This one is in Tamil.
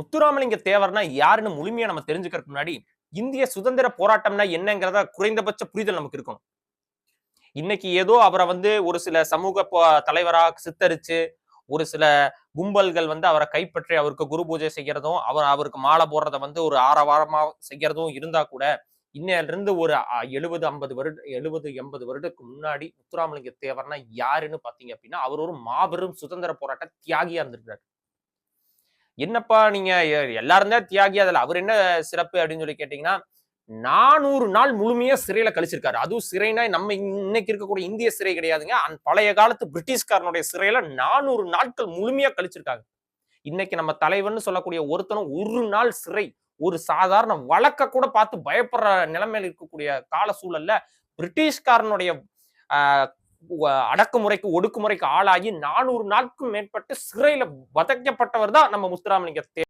முத்துராமலிங்க தேவர்னா யாருன்னு முழுமையா நம்ம தெரிஞ்சுக்கிறதுக்கு முன்னாடி இந்திய சுதந்திர போராட்டம்னா என்னங்கிறத குறைந்தபட்ச புரிதல் நமக்கு இருக்கணும். இன்னைக்கு ஏதோ அவரை ஒரு சில சமூக தலைவரா சித்தரிச்சு ஒரு சில கும்பல்கள் அவரை கைப்பற்றி அவருக்கு குரு பூஜை செய்யறதும் அவருக்கு மாலை போடுறத ஒரு ஆரவாரமா செய்யறதும் இருந்தா கூட இன்னையில இருந்து ஒரு 70 வருடத்துக்கு முன்னாடி முத்துராமலிங்க தேவர்னா யாருன்னு பாத்தீங்க அப்படின்னா அவர் ஒரு மாபெரும் சுதந்திர போராட்ட தியாகியா இருந்திருக்காரு. என்னப்பா நீங்க எல்லாரும் தான் தியாகி அதுல அவர் என்ன சிறப்பு அப்படின்னு சொல்லி கேட்டீங்கன்னா 400 நாள் முழுமையா சிறையில கழிச்சிருக்காரு. அதுவும் சிறைனா நம்ம இன்னைக்கு இருக்கக்கூடிய இந்திய சிறை கிடையாதுங்க. பழைய காலத்து பிரிட்டிஷ்காரனுடைய சிறையில 400 நாட்கள் முழுமையா கழிச்சிருக்காங்க. இன்னைக்கு நம்ம தலைவன் சொல்லக்கூடிய ஒருத்தனும் ஒரு நாள் சிறை ஒரு சாதாரண வழக்க கூட பார்த்து பயப்படுற நிலைமையில இருக்கக்கூடிய கால சூழல்ல பிரிட்டிஷ்காரனுடைய அடக்குமுறைக்கு ஒடுக்குமுறைக்கு ஆளாகி 400 நாட்களுக்கும் மேற்பட்டு சிறையில வதைக்கப்பட்டவர் தான் நம்ம முத்துராமலிங்க